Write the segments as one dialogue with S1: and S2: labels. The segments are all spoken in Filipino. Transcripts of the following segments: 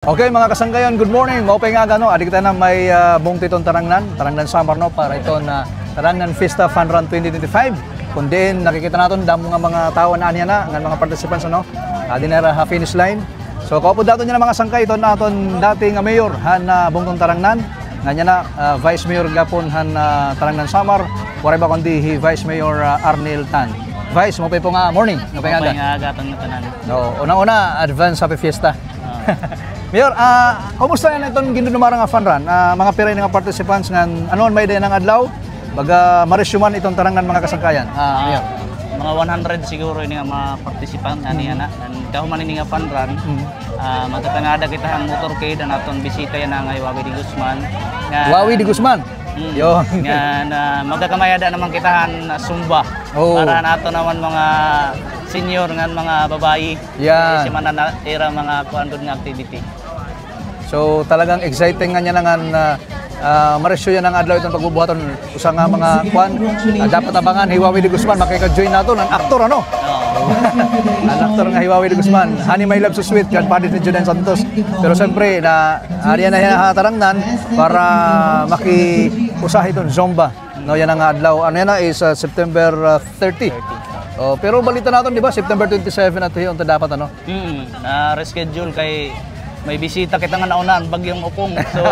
S1: Okay mga kasanggayon, good morning. Maupay nga gano, adik tayo na may buong titong Tarangnan Summer no para ito na Tarangnan Fiesta Fun Run 2025. Kundi nakikita natin damo nga mga tao na anya na ng mga participants ano. Dinera ha finish line. So kaupod dato niya mga sangkay ito naton dating mayor han buong Tarangnan. Nga na Vice Mayor gapon han Tarangnan Summer. Wala ba kundi Vice Mayor Arnel Tan. Vice, maupay po nga morning.
S2: Maupay nga gatong tanan.
S1: No, unang-una advance happy fiesta. Mayor, kumusta yan itong ginunumara nga fun run? Mga piray nga participants nga anoon may din ang adlaw? Baga maresyuman itong Tarangnan mga kasangkayan. Mayor.
S2: Mga 100 siguro ini nga mga participant ani ana. Kahuman ini nga fun run. Magkatangada kita ang motorcade na aton bisita yan nga Wawi de Guzman.
S1: Wawi de Guzman.
S2: Yo. Nga magkakamayada naman kitahan Sumba. Para nato naman mga senior nga mga babayi.
S1: Yeah.
S2: Si mananatira mga kuan nga activity.
S1: So talagang exciting nga niya nga maresyo yan ang adlaw itong pagbubuhaton usa nga mga kuan dapat abangan Wawi de Guzman makika-join nato ang aktor ano. Ang aktor nga Wawi de Guzman, Honey My Love So Sweet kan padit ni Judan Santos. Pero siyempre na ariya na yan Tarangnan para maki-usahi itong Zomba. No yan ang adlaw. Ano yan is September 30. Oh, pero balita natin di ba September 27 at yung dapat ano?
S2: Reschedule kay may bisita kita nga naunaan bagyong Upong. So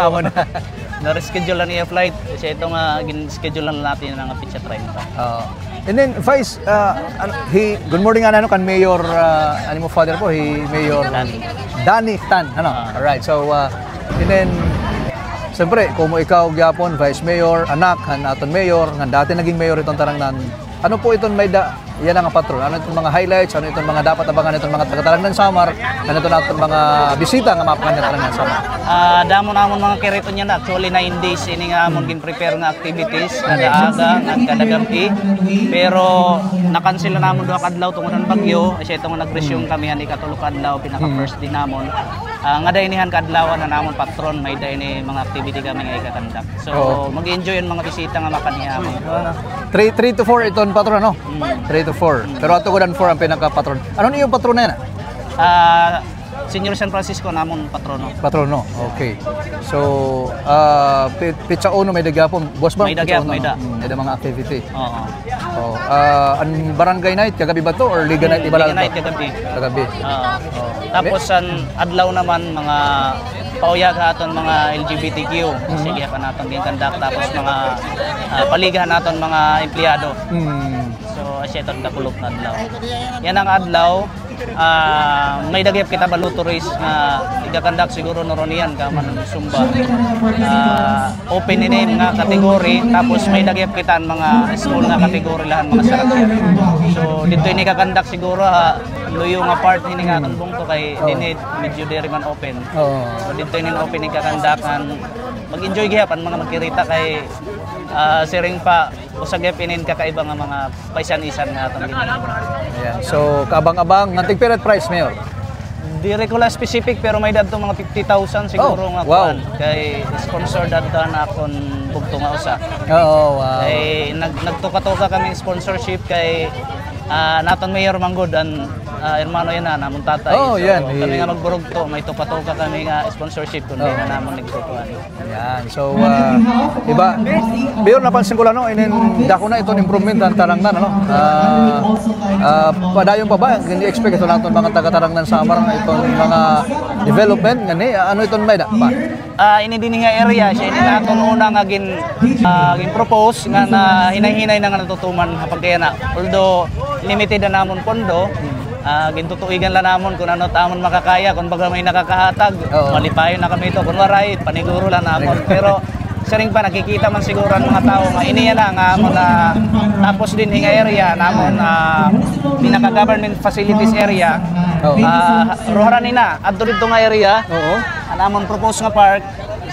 S2: na-reschedule lang iya flight kasi ito nga gin-schedule lang natin ang pitcha 30.
S1: And then Vice, good morning ano kan Mayor ano mo father po, Mayor Danny Tan ano. All right. So and then siyempre kung ikaw gyapon Vice Mayor, anak han aton Mayor, nga dati naging Mayor itong Tarangnan. Ano po itong may yan ang patron? Ano itong mga highlights? Ano itong mga dapat abangan itong mga taga-Tarangnan Summer? Ano itong mga bisita nga mapakan ng Tarangnan Summer?
S2: Damo namon mga kirito niya na. Actually 9 days ini nga amon gin-prepare nga activities kada aga at kada gabi. Pero na-cancel na namon duha kadlaw tungod ang bagyo. Kasi ito nga nag-resume kami ani katulog kadlaw pinaka first din namon. Nga dainihan kadlaw na namon patron may daini mga activity kami nga ikakandak. So mag-enjoy yung mga bisita nga makaniya.
S1: 3 to 4 iton patron no? 3 to 4. Pero ato ko dan 4 ang pinaka-patron. Ano niyo yung patron na yan?
S2: Senior San Francisco namon patrono.
S1: Patrono. Okay. So, pitsa uno may dagapon. Boss ba?
S2: May dagyap, may da.
S1: May mga activity.
S2: Oo.
S1: Oh, ang barangay night kagabi ba to or liga night iba lang?
S2: Liga night kagabi.
S1: Kagabi.
S2: Tapos ang adlaw naman mga pauyag aton mga LGBTQ. Sige pa naton ginkandak tapos mga paligahan naton mga empleyado. So asya itong dakulop na adlaw. Yan ang adlaw. May dagyap kita baluturis nga igakandak siguro noronian ka man Sumba. Open ini nga kategori tapos may dagyap kita mga small nga kategori lahan mga sarakyan. So dito ini kakandak siguro luyo nga part ini nga atong bungto kay dinit medyo diri man open. So dito ini open ni kakandakan mag-enjoy gyapon mga magkirita kay siring pa usag gyapon kakaiba nga mga paisan-isan nga atong ginikanan.
S1: Yeah. So kaabang-abang ngantig period price Mayor.
S2: Dire ko la specific pero may dadto mga 50,000 siguro nga kuan kay sponsor dadto na akon bugto nga usa.
S1: Wow.
S2: Kay nagtuka-tuka kami sponsorship kay naton Mayor Manggod an hermano yan na namon tatay.
S1: Yan.
S2: Kami nga magburugto may tuka-tuka kami nga sponsorship kundi nga namon nagtukuan.
S1: Yan. So iba Mayor napansin ko lang no inin dako na itong improvement ang Tarangnan ano. Padayon pa ba hindi expect ito naton mga taga-Tarangnan Summer itong mga development ngani ano itong may da pa?
S2: Ini din nga area siya ini naton una nga gin propose nga hinay-hinay na nga natutuman kapag kaya na. Although limited na namon pondo, gintutuigan lang namon kung ano tamon makakaya kung baga may nakakahatag. Malipayon na kami ito kung waray paniguro lang namon. Pero saring pa nakikita man siguro ang mga tao nga iniya na nga amon tapos din hinga area namon pinaka government facilities area. Roharan nina adto dito nga area. Namon propose nga park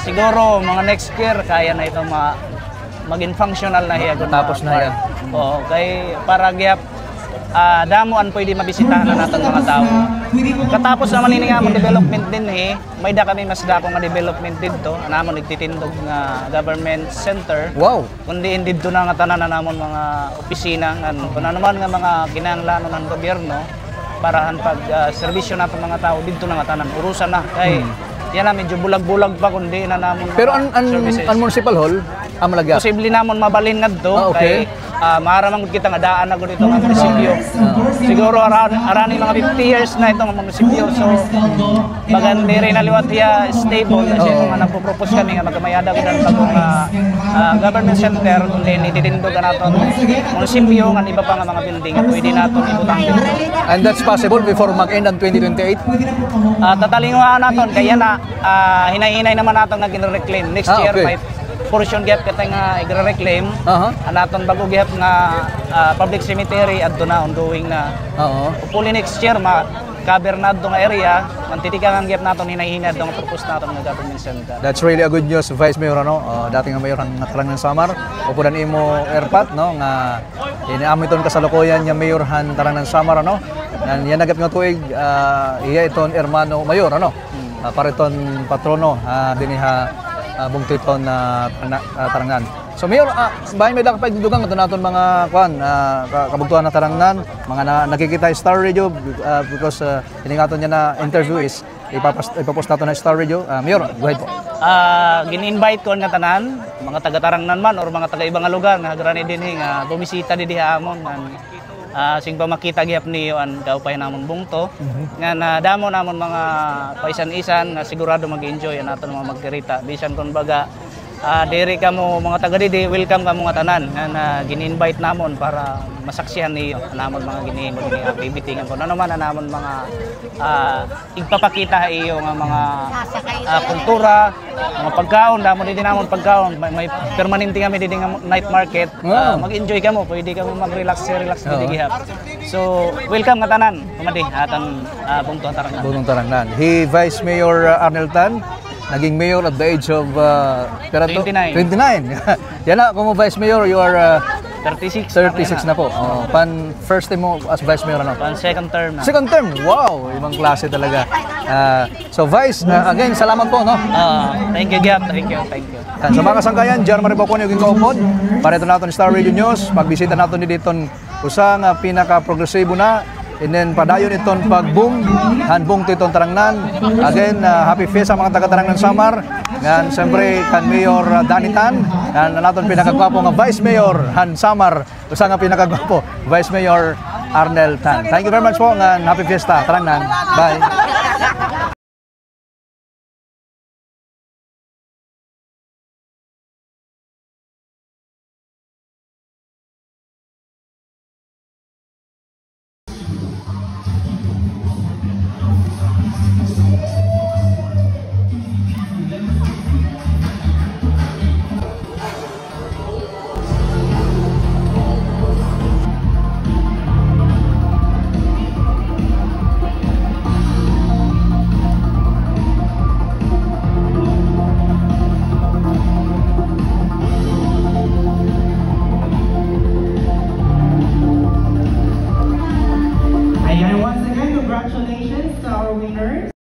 S2: siguro mga next year kaya na ito maging functional na hiya
S1: tapos na yan.
S2: Kay para gyap damuan pwede mabisitahan na natin mga tao. Katapos naman ini nga mong development din may da kami mas dako nga development dito. Namon nagtitindog nga government center.
S1: Wow.
S2: Kundi dito na nga tanan na namon mga opisina kung ano man nga mga kinahanglanon ng gobyerno para pag serbisyo nato mga tao dito na nga tanan urusan na kay yan na medyo bulag-bulag pa kundi na namon
S1: Pero ang municipal hall, ang malagya.
S2: posible namon mabalin ngadto
S1: Okay.
S2: kay maramang kita nga daan na dito nga munisipyo. Siguro arani mga 50 years na itong munisipyo. So bagan diri na liwat ya stable kasi mga nagpo-propose kami nga magkamayada ko ng bagong government center kundi nititindog na naton munisipyo nga iba pa nga mga building nga pwede naton ibutang.
S1: And that's possible before mag-end ang 2028?
S2: Tatalinguhan naton kaya na hinay-hinay naman naton nga gin-reclaim next year
S1: okay.
S2: may portion gap kita nga i-reclaim anaton bago gap nga public cemetery adto na ongoing na hopefully next year cover na nga area mantitikan ang gap naton hinay-hinay nga propose naton nga government center.
S1: That's really a good news, Vice Mayor, ano? Dating nga mayor ang natalang ng Samar. Upunan imo airpat, no? Nga iniamiton kasalukuyan niya mayor han tarang ng Samar, ano? Yan nagap nga tuig iya iton hermano mayor, ano? Para iton patrono diniha bungtiton tarangan. So Mayor, bahay may dakapay dudugang ito natin mga kabugtuhan na tarangnan, mga nakikita Star Radio because hiningaton niya na interview is ipapost natin na Star Radio. Mayor, go ahead po.
S2: Gin-invite ko nga tanan, mga taga-tarangnan man or mga taga-ibang lugar nga grani dinhi nga bumisita di diha amon sing pa makita gyap niyo an kaupay namon bungto nga nadamo namon mga paisan-isan nga sigurado mag-enjoy naton mga magkirita bisan kon baga diri kamo mga taga didi welcome kamo nga tanan nga gin-invite namon para masaksihan niyo namon mga ginihimo ni activity nga kun ano man namon mga igpapakita iyo nga mga kultura mga pagkaon namon didi namon pagkaon may permanente kami didi nga night market mag-enjoy kamo pwede kamo mag-relax didi gihap so welcome nga tanan kumadi atang bungtong tarangan.
S1: Bungtong tarangan. Vice Mayor Arnel Tan naging mayor at the age of
S2: 29.
S1: 29. Yan na, kung Vice Mayor, you are
S2: 36
S1: na po. First time mo as Vice Mayor, ano?
S2: Second term na.
S1: Second term, wow! Ibang klase talaga. So Vice, again, salamat po, no?
S2: Thank you, Gap. Thank you.
S1: Sa mga kasangkayan, Jar Maribocon yung kaupod. Para ito natin Star Radio News. Magbisita natin dito usang pinaka-progresibo na. And then padayon iton pagboom hanbong titong tarangnan again happy feast sa mga taga-tarangnan Samar ngan siyempre kan Mayor Danitan ngan naton pinakagwapo nga Vice Mayor Han Samar usa nga pinakagwapo Vice Mayor Arnel Tan. Thank you very much po ngan happy fiesta tarangnan. Bye.
S3: Ayan, once again, congratulations to our winners.